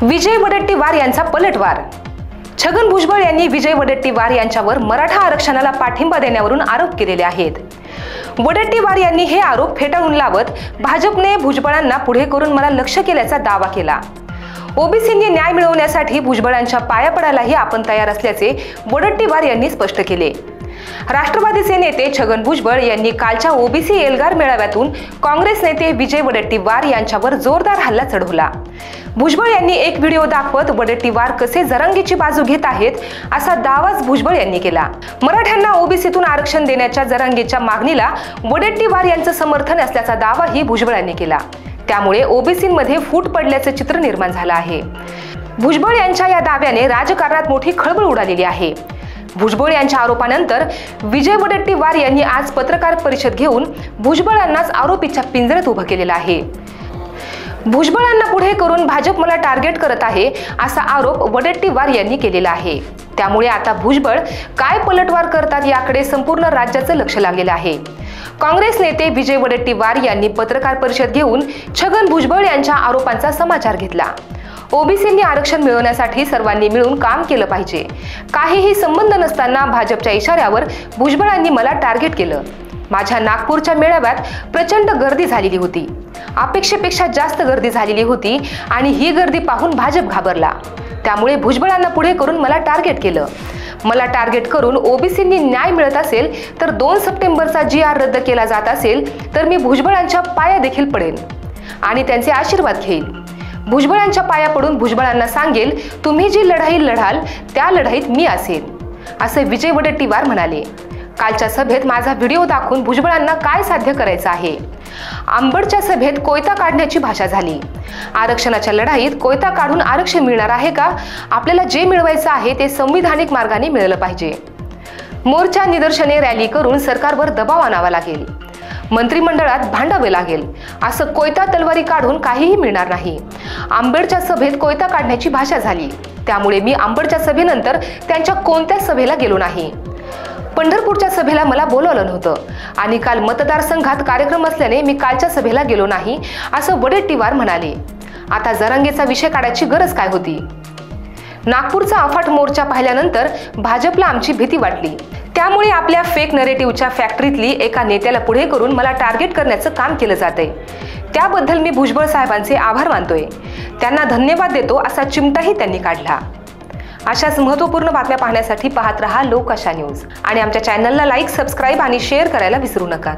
विजय वडेट्टीवार यांचा पलटवार। छगन भुजबळ यांनी विजय वडेट्टीवार यांच्यावर मराठा आरक्षणाला पाठिंबा देण्यावरून आरोप केलेले आहेत। वडेट्टीवार यांनी हे आरोप फेटाळून लावत भाजपने भुजबळांना पुढे करून मला लक्ष्य केल्याचा दावा केला। ओबीसींनी न्याय मिळवण्यासाठी भुजबळांच्या पाया पडायलाही आपण तयार असल्याचे वडेट्टीवार यांनी स्पष्ट केले। राष्ट्रवादीचे नेते छगन भुजबळ यांनी कालच्या ओबीसी एल्गार मेळाव्यातून काँग्रेस नेते विजय वडेट्टीवार यांच्यावर जोरदार हल्ला चढवला। भुजबळ यांनी एक व्हिडिओ दाखवत वडेट्टीवार कसे जरांगीची बाजू घेत आहेत असा दावाच भुजबळ यांनी केला। मराठ्यांना ओबीसीतून आरक्षण देण्याच्या जरांगीच्या मागणीला वडेट्टीवार यांचं समर्थन असल्याचा दावाही भुजबळ यांनी केला। त्यामुळे ओबीसींमध्ये फूट पडल्याचे चित्र निर्माण झालं आहे। भुजबळ यांच्या या दाव्याने राजकारणात मोठी खळबळ उडालेली आहे। भुजबळ यांच्या आरोपानंतर विजय वडेट्टीवार यांनी आज पत्रकार परिषद घेऊन भुजबळांनाच आरोपीच्या पिंजऱ्यात उभं केलेलं आहे। भुजबळांना पुढे करून भाजप मला टार्गेट करत आहे असा आरोप वडेट्टीवार यांनी केलेला आहे। त्यामुळे आता भुजबळ काय पलटवार करतात याकडे संपूर्ण राज्याचं लक्ष लागलेलं आहे। काँग्रेस नेते विजय वडेट्टीवार यांनी पत्रकार परिषद घेऊन छगन भुजबळ यांच्या आरोपांचा समाचार घेतला। ओबीसींनी आरक्षण मिळवण्यासाठी सर्वांनी मिळून काम केलं पाहिजे। काहीही संबंध नसताना भाजपच्या इशाऱ्यावर भुजबळांनी मला टार्गेट केलं। माझ्या नागपूरच्या मेळाव्यात प्रचंड गर्दी झालेली होती। अपेक्षेपेक्षा जास्त गर्दी झालेली होती आणि ही गर्दी पाहून भाजप घाबरला। त्यामुळे भुजबळांना पुढे करून मला टार्गेट केलं। मला टार्गेट करून ओबीसींनी न्याय मिळत असेल तर 2 सप्टेंबरचा GR रद्द केला जात असेल तर मी भुजबळांच्या पाया देखील पडेन आणि त्यांचे आशीर्वाद घेईल। भुजबळांच्या पाया पडून भुजबळांना सांगेल तुम्ही जी लढाई लढाल त्या लढाईत मी असेन, असे विजय वडेट्टीवार म्हणाले। कालच्या सभेत माझा व्हिडिओ दाखवून भुजबळांना काय साध्य करायचं आहे? अंबडच्या सभेत कोयता काढण्याची भाषा झाली। आरक्षणाच्या लढाईत कोयता काढून आरक्षण मिळणार आहे का? आपल्याला जे मिळवायचं आहे ते संविधानिक मार्गाने मिळालं पाहिजे। मोर्चा, निदर्शने, रॅली करून सरकारवर दबाव आणावा लागेल। मंत्रिमंडळात भांडावे लागेल। असं कोयता तलवारी काढून काहीही मिळणार नाही। अंबडच्या सभेत कोयता काढण्याची भाषा झाली। त्यामुळे मी अंबडच्या सभेनंतर त्यांच्या कोणत्याच सभेला गेलो नाही। पंढरपूरच्या सभेला मला बोलवलं नव्हतं आणि काल मतदारसंघात कार्यक्रम असल्याने मी कालच्या सभेला गेलो नाही, असं वडेट्टीवार म्हणाले। आता जरांगेचा विषय काढायची गरज काय होती? नागपूरचा अफाट मोर्चा पाहिल्यानंतर भाजपला आमची भीती वाटली। त्यामुळे आपल्या फेक नरेटिव्हच्या फॅक्टरीतली एका नेत्याला पुढे करून मला टार्गेट करण्याचं काम केलं जातंय। त्याबद्दल मी भुजबळ साहेबांचे आभार मानतोय, त्यांना धन्यवाद देतो असा चिमटाही त्यांनी काढला। अशाच महत्त्वपूर्ण बातम्या पाहण्यासाठी पाहत रहा लोकआशा न्यूज आणि आमच्या चॅनलला लाईक, सबस्क्राईब आणि शेअर करायला विसरू नका।